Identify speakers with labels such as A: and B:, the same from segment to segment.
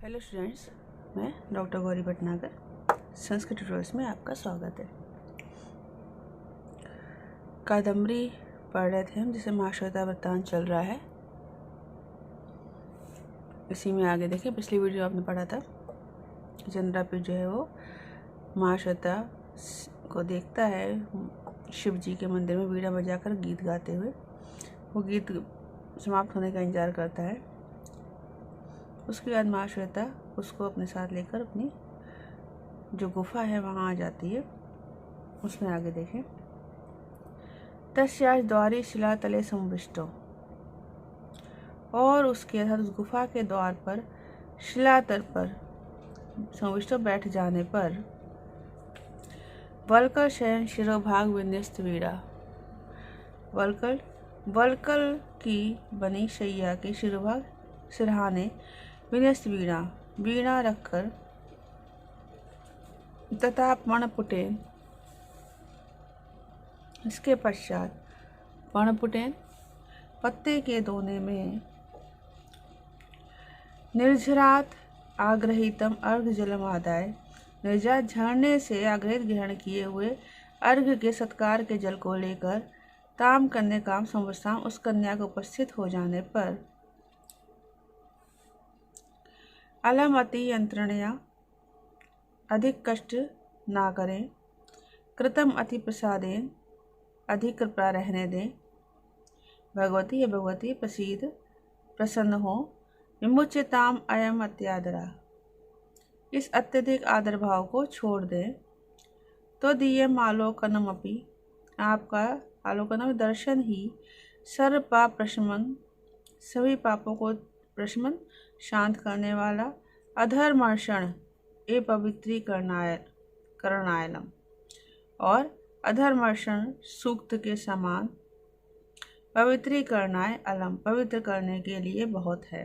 A: Hello students, मैं doctor Gauri Bhatnagar Sanskrit tutorials में आपका स्वागत है। कादम्बरी पढ़ रहे थे हम, जिसे महाश्वेता वृत्तांत चल रहा है। इसी में आगे देखिए, पिछली वीडियो आपने पढ़ा था कि चंद्रापीठ जो है वो महाश्वेता को देखता है शिव जी के मंदिर में वीणा बजाकर गीत गाते हुए। वो गीत समाप्त होने का इंतजार करता है। उसके बाद महाश्वेता उसको अपने साथ लेकर अपनी जो गुफा है वहाँ आ जाती है। उसमें आगे देखें, तस्याच द्वारी शिलातले संविष्टो, और उसके अर्थात उस गुफा के द्वार पर शिलातल पर संविष्टो बैठ जाने पर वल्कल शयन शिरोभाग विन्यस्त वीणा, वल्कल की बनी शैया के शिरोभाग सिरहाने विन्यस्त वीणा रखकर तथा पर्णपुटेन, इसके पश्चात पर्णपुटेन पत्ते के दोने में निर्झरात आग्रहितम अर्घ जलम आदाय, निर्झरात झरने से आग्रहित ग्रहण किए हुए अर्घ के सत्कार के जल को लेकर ताम कन्याकाम संवत्सराम, उस कन्या को उपस्थित हो जाने पर अलम अति यंत्रणया, अधिक कष्ट ना करें, कृतम अति प्रसादेन, अधिक कृपा रहने दें, भगवती या भगवती प्रसीद प्रसन्न हो, विमुच्यताम अयम अत्यादरा, इस अत्यधिक आदर भाव को छोड़ दें। तो दियम आलोकनम अपि, आपका आलोकनम दर्शन ही सर्व पाप प्रशमन, सभी पापों को प्रशमन शांत करने वाला, अधर्मर्षण ए पवित्रीकरणायलम, और अधर्मर्षण सूक्त के समान पवित्रीकरणाय अलम, पवित्र करने के लिए बहुत है।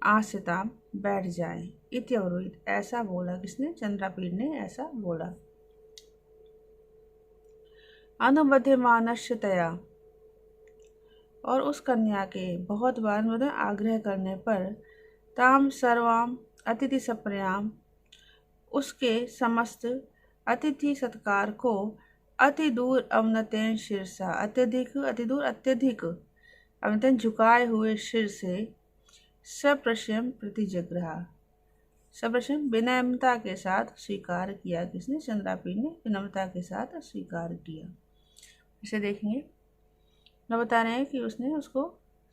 A: आस्थिताम बैठ जाएं, इत्यवरोहित, ऐसा बोला। किसने? चंद्रापीठ ने ऐसा बोला। अनुबध्यमानस्य तया, और उस कन्या के बहुत बार मतलब आग्रह करने पर ताम सर्वाम अतिथि सप्रयाम, उसके समस्त अतिथि सत्कार को अति दूर अवनतेन शीर्षा, अत्यधिक अति दूर अत्यधिक अवनतेन झुकाए हुए सिर से सप्रशम प्रतिजग्रहा, सप्रशम विनम्रता के साथ स्वीकार किया। किसने? चंद्रापीठ ने विनम्रता के साथ स्वीकार किया। इसे देखेंगे न, बता रहे हैं कि उसने उसको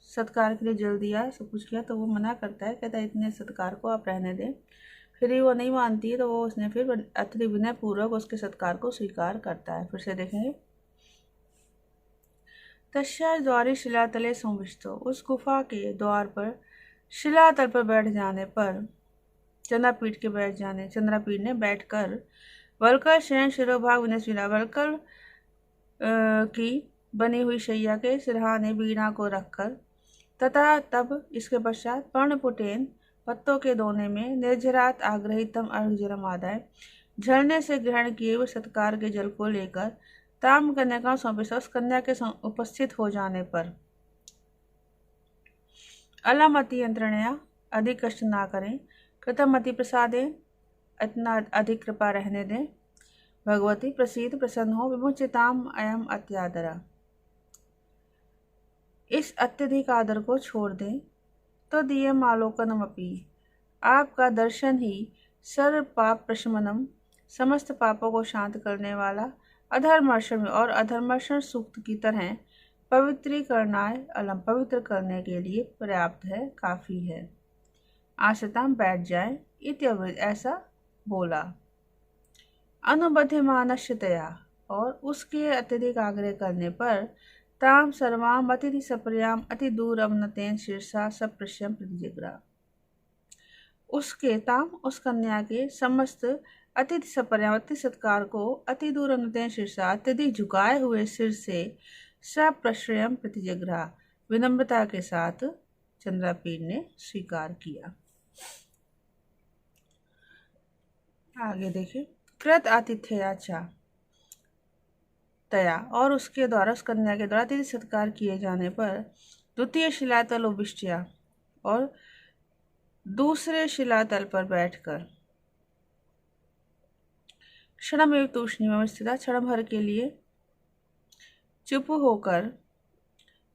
A: सत्कार के लिए जल दिया, सब कुछ किया, तो वो मना करता है, कहता है इतने सत्कार को आप रहने दें। फिर ही वो नहीं मानती है, तो वो उसने फिर अति विनय पूर्वक उसके सत्कार को स्वीकार करता है। फिर से देखेंगे, तस्या द्वारी शिलातले संविष्टो, उस गुफा के द्वार पर शिलातल पर बैठ जाने पर, चंद्रापीठ ने बैठकर वल्कल शयन शिरोभाग विन्यस्त वीणा, वल्कल की बनी हुई शैया के सिरहाने वीणा को रखकर, तथा तब इसके पश्चात पर्णपुटेन पत्तों के दोने में निर्झरात आग्रहितम अर्घ जलम आदाय, झरने से ग्रहण किए हुए सत्कार के जल को लेकर ताम कन्याकाम सौंपे, उस कन्या के उपस्थित हो जाने पर अलम अति यंत्रणया, अधिक कष्ट ना करें, कृतम अति प्रसादेन, इतना अधिक कृपा रहने दें, भगवती प्रसीद प्रसन्न हो, विमुच्यताम अयम अत्यादरा, इस अत्यधिक आदर को छोड़ दें। तो दियम आलोकनम अपि, आपका दर्शन ही सर्व पाप प्रशमनम, समस्त पापों को शांत करने वाला, अधर्मर्षण और अधर्मर्षण सूक्त की तरह पवित्रीकरणाय अलम, पवित्र करने के लिए पर्याप्त है, काफी है। आश्रिताम बैठ जाए, इत्यवृत, ऐसा बोला। अनुबध्यमानस्यतया, और उसके अत्यधिक आग्रह करने पर ताम सर्वाम अतिथि सप्रयाम अति दूर अवनतेन शीर्षा सप्रश्यम प्रतिजग्रा, उसके ताम उस कन्या के समस्त अतिथि सप्रयाम अतिथि सत्कार को अति दूर अवनतेन शीर्षा, अत्यधिक झुकाए हुए सिर से सप्रश्रयम प्रतिजग्रा, विनम्रता के साथ चंद्रापीठ ने स्वीकार किया। आगे देखें, कृत आतिथ्याचा तया, और उसके द्वारा, उस कन्या के द्वारा अतिथि सत्कार किए जाने पर द्वितीय शिलातल उबिष्टिया, और दूसरे शिलातल पर बैठकर क्षणमेव तूष्णीम स्थिता, क्षण भर के लिए चुप होकर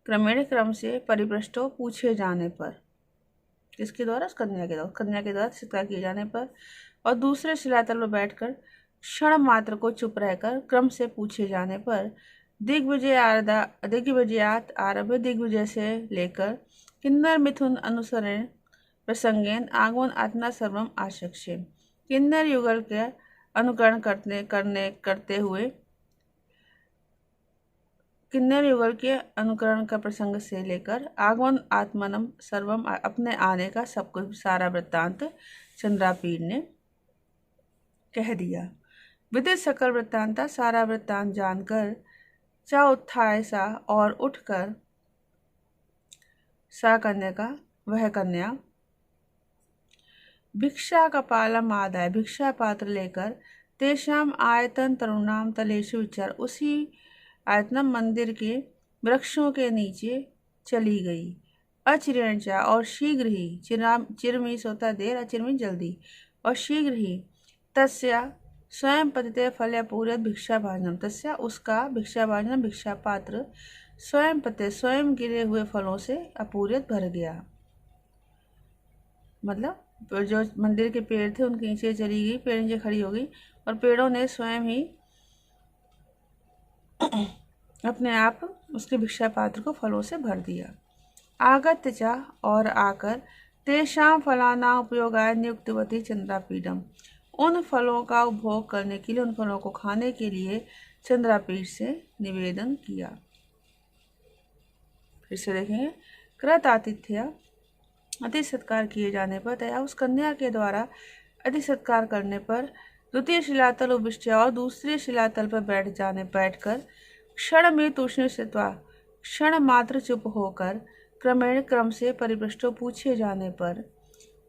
A: क्रमेण क्रम से परिपृष्टों पूछे जाने पर, किसके द्वारा? उस कन्या के द्वारा, कन्या के द्वारा तिरस्कार किए जाने पर, और दूसरे शिलातल पर बैठकर क्षण मात्र को चुप रहकर क्रम से पूछे जाने पर, दिग्विजयात आरभ्य, दिग्विजय से लेकर किन्नर मिथुन अनुसरण प्रसंगेन आगमन आत्मा सर्वम आशक्ष्य, किन्नर युगल के अनुकरण करते हुए किन्नर युगल के अनुकरण का प्रसंग से लेकर आगमन आत्मनम सर्वम, अपने आने का सब कुछ सारा वृत्तांत चंद्रापीड़ ने कह दिया। विदित सकल वृत्तांता, सारा वृत्तांत जानकर, चा उत्थाय सा, और उठकर, सा कन्या का वह कन्या, भिक्षा कपालम आदाय, भिक्षा पात्र लेकर, तेषाम आयतन तरुणाम तलेषु विचार, उसी आयतनम मंदिर के वृक्षों के नीचे चली गई। अचिरेणचा, और शीघ्र ही, चिरमी सोता देर, अचिरमी जल्दी, और शीघ्र ही, तस्या स्वयं पतिते फल पूर्यत भिक्षा भाजनम, तस्या उसका भिक्षा भाजनम भिक्षा पात्र स्वयं पते, स्वयं गिरे हुए फलों से अपूर्यत भर गया। मतलब जो मंदिर के पेड़ थे उनके नीचे चली गई, पेड़ नीचे खड़ी हो गई, और पेड़ों ने स्वयं ही अपने आप उसके भिक्षा पात्र को फलों से भर दिया। आगत्य चा, और आकर, तेषाम फलाना उपयोगाय नियुक्तवती चंद्रापीडम, उन फलों का उपभोग करने के लिए, उन फलों को खाने के लिए चंद्रापीठ से निवेदन किया। फिर से देखेंगे, कृत आतिथ्य, अति सत्कार किए जाने पर, तया उस कन्या के द्वारा अति सत्कार करने पर, द्वितीय शिलातल उपविष्ट, और दूसरे शिलातल पर बैठकर क्षण में तूष्णीम स्थित्वा, क्षण मात्र चुप होकर, क्रमेण क्रम से परिपृष्टों पूछे जाने पर,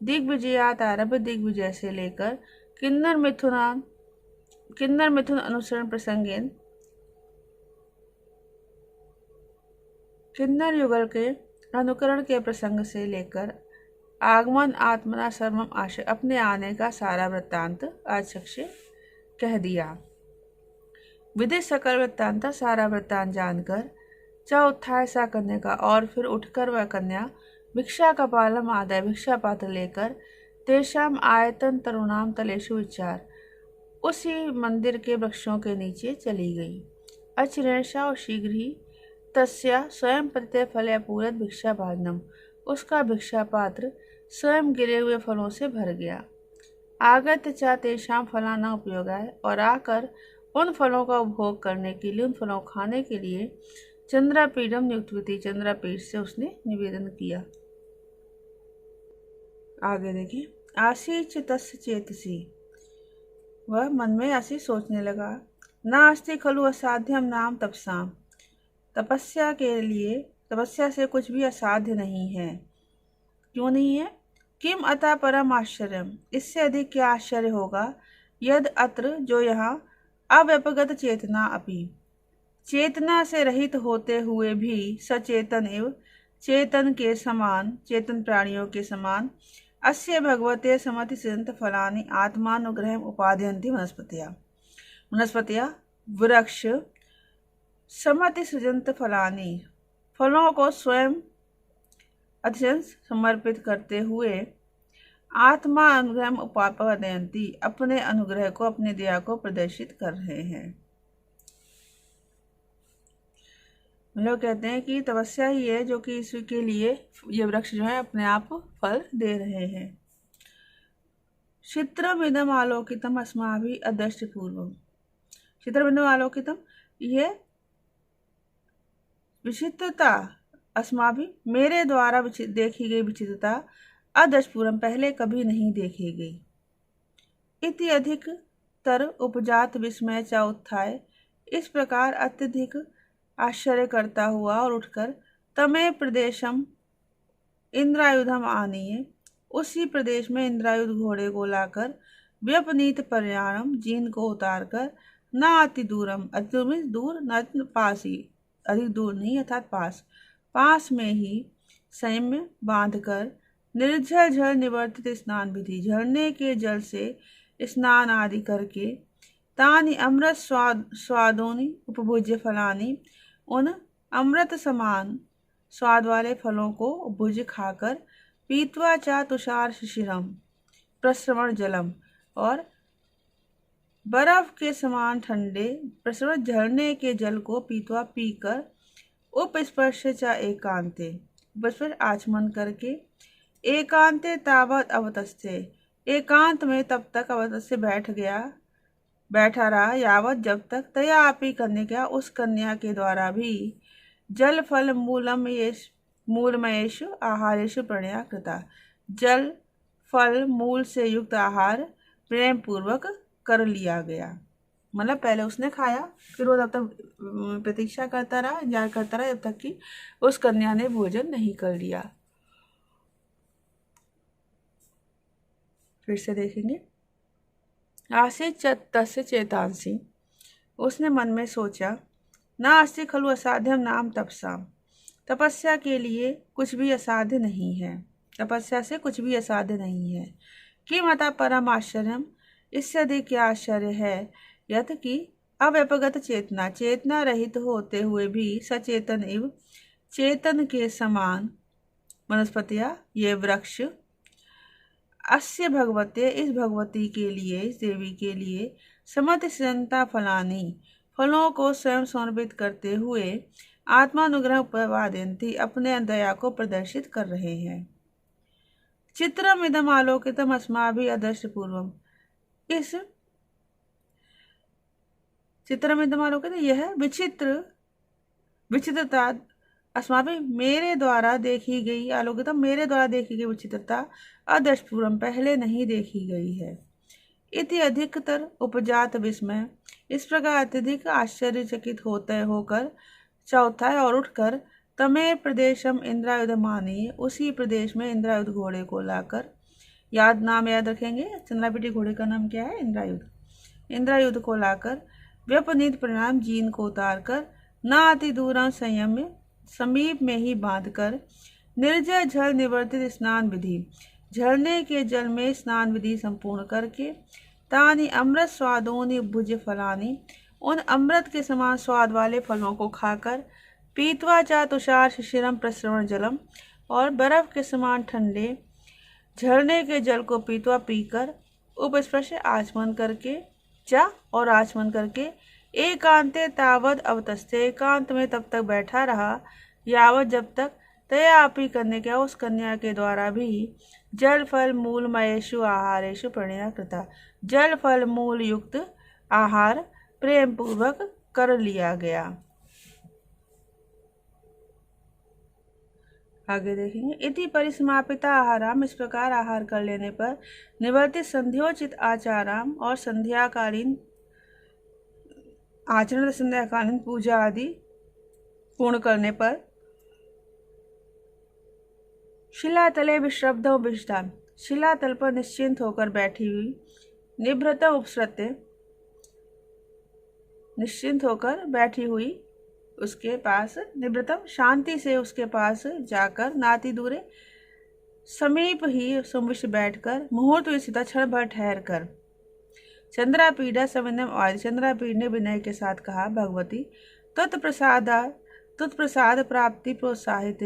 A: दिग्विजयात आरभ्य, दिग्विजय से लेकर किन्नर मिथुन अनुसरण प्रसंगेन, किन्नर युगल के अनुकरण के प्रसंग से लेकर आगमन आत्मना सर्वम आशय, अपने आने का सारा वृत्तांत आशक्ष्य कह दिया। विदित सकल वृत्तांता, सारा वृत्तांत जानकर, चा उत्थाय सा कन्या का, और फिर उठकर वह कन्या, भिक्षा कपालम आदाय, भिक्षा पात्र लेकर, तेषाम आयतन तरुणाम तलेषु विचार, उसी मंदिर के वृक्षों के नीचे चली गई। अचिरेणशा, और शीघ्र ही, तस्या स्वयं पतिते फल पूरत भिक्षा भाजनम, उसका भिक्षा पात्र स्वयं गिरे हुए फलों से भर गया। आगत चा तेषाम फलाना उपयोगाय, और आकर उन फलों का उपभोग करने के लिए, उन फलों को खाने के लिए चंद्रापीडम नियुक्तवती, चंद्रापीठ से उसने निवेदन किया। आगे देखिए, आसीच तस्य चेतसी, वह मन में ऐसी सोचने लगा, नास्ति खलु असाध्यम नाम तपसाम, तपस्या के लिए, तपस्या से कुछ भी असाध्य नहीं है। क्यों नहीं है? किम अतः परम आश्चर्यम, इससे अधिक क्या आश्चर्य होगा, यद अत्र, जो यहाँ, अव्यपगत चेतना अपि, चेतना से रहित होते हुए भी, सचेतन एवं चेतन के समान, चेतन प्राणियों के समान, अस्य भगवते समति सिद्ध फलानि आत्मानुग्रह उपादयन्ति वनस्पतिया, वृक्ष समति सृजंत फलानि, फलों को स्वयं अत्यंत समर्पित करते हुए, आत्मा अनुग्रह उपादयन्ति, अपने अनुग्रह को, अपने दया को प्रदर्शित कर रहे हैं। लोग कहते हैं कि तपस्या ही है जो कि इसके लिए ये वृक्ष जो है अपने आप फल दे रहे हैं। चित्रमिदम आलोकितम अस्माभि अदृष्ट पूर्वम, चित्रमिदम आलोकितम, यह विचित्रता, अस्माभि, मेरे द्वारा देखी गई विचित्रता, अदृष्ट पूर्वम, पहले कभी नहीं देखी गई। इति अधिक तर उपजात विस्मय चा उत्थाय, इस प्रकार अत्यधिक आश्चर्य करता हुआ और उठकर, तमे प्रदेशम इंद्रायुधम आनीय, उसी प्रदेश में इंद्रायुध घोड़े को लाकर, व्यपनीत पर्याणम, जीन को उतारकर, न अति दूरम, अति दूर में दूर, न पास ही, अधिक दूर नहीं अर्थात पास, पास में ही संयम बांधकर, निर्जल जल निवर्तित स्नान विधि, झरने के जल से स्नान आदि करके, तानि अमृत स्वादोनि उपभुज्य फलानि, उन अमृत समान स्वाद वाले फलों को भुज खाकर, पीत्वा चा तुषार शिशिरम प्रस्रवण जलम, और बर्फ के समान ठंडे प्रस्रवण झरने के जल को पीतवा पीकर, उपस्पर्श चा एकांते, उपस्पर्श आचमन करके, एकांते तावत अवतस्थे, एकांत में तब तक अवतस्थे बैठा रहा, यावत जब तक, तया आपी कन्या उस कन्या के द्वारा भी, जल फल मूलमयेषु आहारेषु प्रणया कृता, जल फल मूल से युक्त आहार प्रेम पूर्वक कर लिया गया। मतलब पहले उसने खाया, फिर वो तब तक प्रतीक्षा करता रहा, इंतजार करता रहा जब तक कि उस कन्या ने भोजन नहीं कर लिया। फिर से देखेंगे। आसे तस्य चेतांसी, उसने मन में सोचा, ना अस्ति खलु असाध्यम नाम तपसाम, तपस्या के लिए कुछ भी असाध्य नहीं है, तपस्या से कुछ भी असाध्य नहीं है। कि मता परम आश्चर्यम, इससे अधिक क्या आश्चर्य है, यत कि अव्यपगत चेतना, चेतना रहित होते हुए भी सचेतन इव, चेतन के समान वनस्पतिया, ये वृक्ष, अस्य भगवते, इस भगवती के लिए, इस देवी के लिए, समति सृजनता फलानी, फलों को स्वयं समर्पित करते हुए, आत्मानुग्रह प्रवादयन्ति, अपने दया को प्रदर्शित कर रहे हैं। चित्रम इदम आलोकितम अस्माभिः अदृष्ट पूर्वम, इस चित्रम इदम आलोकित, यह विचित्रता अस्माभिः मेरे द्वारा देखी गई, आलोकितम मेरे द्वारा देखी गई विचित्रता, अदृष्ट पूर्वम पहले नहीं देखी गई है। इति अधिकतर उपजात विस्मय, इस प्रकार अत्यधिक आश्चर्यचकित होकर चौथा है और उठकर, तमे प्रदेशम इंद्रायुध मानिए, उसी प्रदेश में इंद्रायुध घोड़े को लाकर, नाम याद रखेंगे, चंद्रापीठी घोड़े का नाम क्या है, इंद्रायुध, इंद्रायुध को लाकर, व्यपनीत परिणाम जीन को उतारकर, न अति दूर संयम में समीप में ही बांधकर, निर्जल जल निवर्तित स्नान विधि, झरने के जल में स्नान विधि संपूर्ण करके, तानि अमृत स्वादोनि भुज फलानि, उन अमृत के समान स्वाद वाले फलों को खाकर, पीतवा चा तुषार शिशिरम प्रस्रवण जलम, और बर्फ के समान ठंडे झरने के जल को पीतवा पीकर, उपस्पर्श आचमन करके, और आचमन करके, एकांते तावद अवतस्थे, एकांत में तब तक बैठा रहा, यावत जब तक, तया आपी कन्या उस कन्या के द्वारा भी, जल फल मूलमयेषु आहारेषु प्रणया कृता, जल फल मूल युक्त आहार प्रेम पूर्वक कर लिया गया। आगे देखेंगे। इति परिसमापिता आहाराम, इस प्रकार आहार कर लेने पर, निवर्तित संध्योचित आचाराम, और संध्याकालीन आचरण, संध्याकालीन पूजा आदि पूर्ण करने पर, शिलातले विश्रब्ध विष्टा, शिलातल पर निश्चिंत होकर बैठी हुई, निभृत उपसृत्य, निश्चिंत होकर बैठी हुई उसके पास, निवृतम शांति से उसके पास जाकर, नाति दूरे समीप ही सुमिष्ट बैठकर, मुहूर्त स्थित क्षण भर ठहर कर, चंद्रापीड़ा सविनम आदि, चंद्रापीड़ ने विनय के साथ कहा, भगवती तत्प्रसाद प्राप्ति प्रोत्साहित,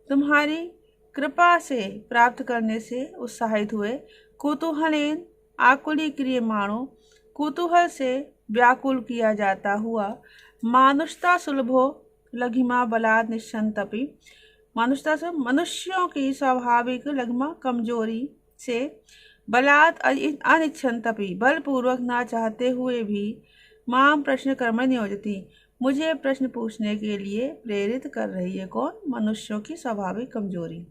A: तुम्हारी कृपा से प्राप्त करने से उत्साहित हुए, कुतूहलेन आकुली क्रियमाणो, कुतूहल से व्याकुल किया जाता हुआ, मानुषता सुलभो लघिमा बलात् निश्चंतपि, मानुषता से मनुष्यों की स्वाभाविक लघिमा कमजोरी से, बलात् अनिच्छन्तपि बलपूर्वक ना चाहते हुए भी, माम प्रश्न कर्म नियोजती, मुझे प्रश्न पूछने के लिए प्रेरित कर रही है। कौन? मनुष्यों की स्वाभाविक कमजोरी।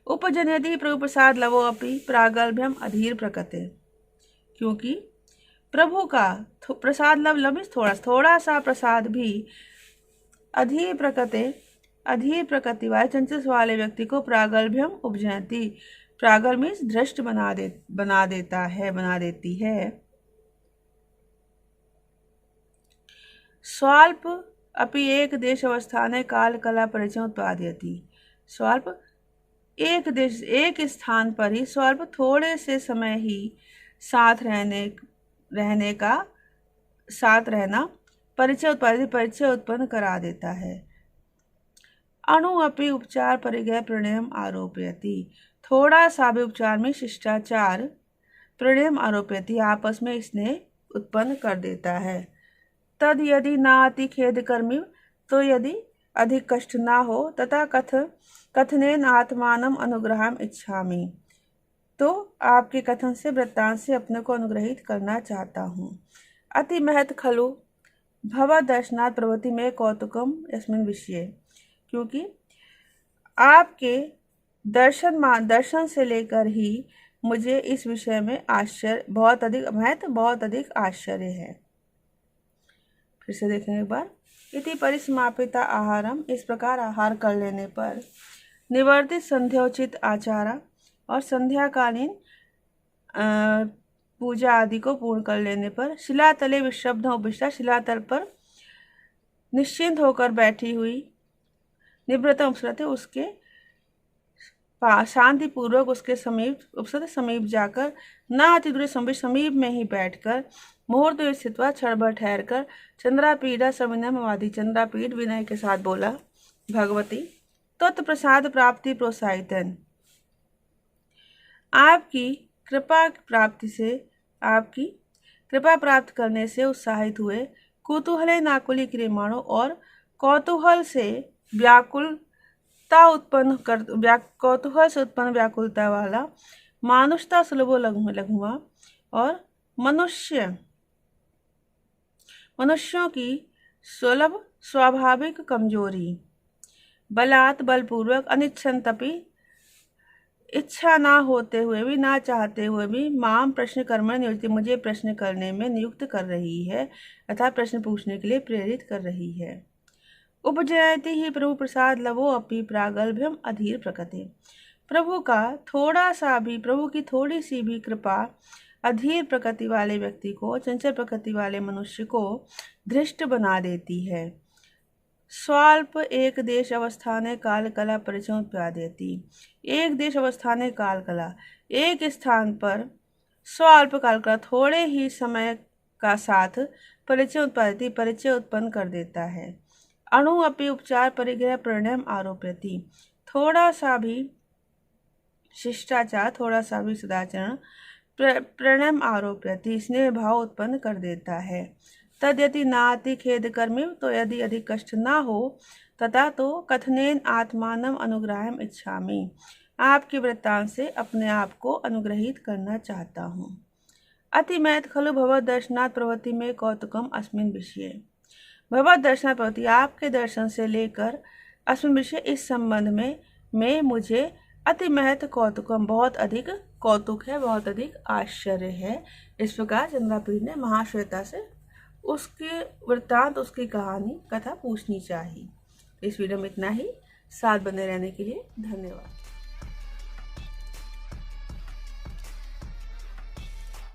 A: उपजनयति प्रभु प्रसाद लवो अपि प्रागल्भ्यम अधीर प्रकृते, क्योंकि प्रभु का प्रसाद लव थोड़ा सा प्रसाद भी अधीर प्रकृति वाले चंचल वाले व्यक्ति को प्रागल्भ्यम उपजनति, प्रागल्भ मीन्स धृष्ट बना देती है। स्वाल्प अपि एक देश अवस्थाने काल कला परिचय उत्पादयति, स्वाल्प एक स्थान पर ही स्वल्प थोड़े से समय ही साथ रहना परिचय उत्पन्न करा देता है। अणु अपि उपचार परिग्रह प्रणयम आरोपयति, थोड़ा सा भी उपचार में शिष्टाचार प्रणयम आरोपयति, आपस में स्नेह उत्पन्न कर देता है। तद यदि नाति खेद कर्मी, तो यदि अधिक कष्ट ना हो, तथा कथनेन आत्मानम अनुग्रहम इच्छामि, तो आपके कथन से वृत्तांत से अपने को अनुग्रहित करना चाहता हूँ। अति महत खलु भवद दर्शनात् प्रवृत्ति में कौतुकम यस्मिन् विषये, क्योंकि आपके दर्शन से लेकर ही मुझे इस विषय में आश्चर्य बहुत अधिक आश्चर्य है। फिर से देखेंगे एक बार। इति परिसमापिता आहारम, इस प्रकार आहार कर लेने पर निवर्तित संध्योचित आचारा, और संध्याकालीन पूजा आदि को पूर्ण कर लेने पर शिलातले विशब्द उपविष्टा, शिलातल पर निश्चिंत होकर बैठी हुई, निवृत्तम उपसरते, उसके शांति पूर्वक उसके समीप जाकर, ना अति दूर समीप में ही बैठकर, मुहूर्त स्थित क्षण भर ठहर कर, चंद्रापीड़ा सविनयवादी, चंद्रापीठ विनय के साथ बोला, भगवती तत्प्रसाद प्राप्ति प्रोत्साहितन, आपकी कृपा प्राप्त करने से उत्साहित हुए, कुतूहले नाकुली क्रियमाणों, और कौतूहल से उत्पन्न व्याकुलता वाला, मानुषता सुलभो लघुमा, और मनुष्यों की सुलभ स्वाभाविक कमजोरी, बलात् बलपूर्वक, अनिच्छन्तपि, इच्छा ना होते हुए भी, ना चाहते हुए भी, माम प्रश्न कर्म नियुक्ति, मुझे प्रश्न करने में नियुक्त कर रही है, अर्थात प्रश्न पूछने के लिए प्रेरित कर रही है। उपजयति ही प्रभु प्रसाद लवो अपि प्रागल्भ्यम अधीर प्रकृति, प्रभु की थोड़ी सी भी कृपा अधीर प्रकृति वाले व्यक्ति को, चंचल प्रकृति वाले मनुष्य को धृष्ट बना देती है। स्वाल्प एक देश अवस्थाने काल कला परिचय उत्पादयति, एक देश अवस्थाने काल कला, एक स्थान पर स्वाल्प काल कला, थोड़े ही समय का साथ परिचय उत्पन्न कर देता है। अणु अपि उपचार परिग्रह प्रणयम आरोपयति, थोड़ा सा भी शिष्टाचार, थोड़ा सा भी सदाचरण प्रणयम आरोपयति, स्नेह भाव उत्पन्न कर देता है। तद यदि नाति खेद कर्मी, तो यदि अधिक कष्ट ना हो, तथा तो कथनेन आत्मानम अनुग्रहम इच्छामि, आपके वृत्तांत से अपने आप को अनुग्रहित करना चाहता हूँ। अति महत खलु भगवद दर्शनात् प्रवृत्ति में कौतुकम अस्मिन् विषये, भगवद दर्शनात् प्रवृत्ति, आपके दर्शन से लेकर अस्मिन् विषय, इस संबंध में मुझे अति महत कौतुकम, बहुत अधिक कौतुक है, बहुत अधिक आश्चर्य है। इस प्रकार चंद्रापीठ ने महाश्वेता से उसके वृत्तांत, उसकी कथा पूछनी चाहिए। इस वीडियो में इतना ही। साथ बने रहने के लिए धन्यवाद।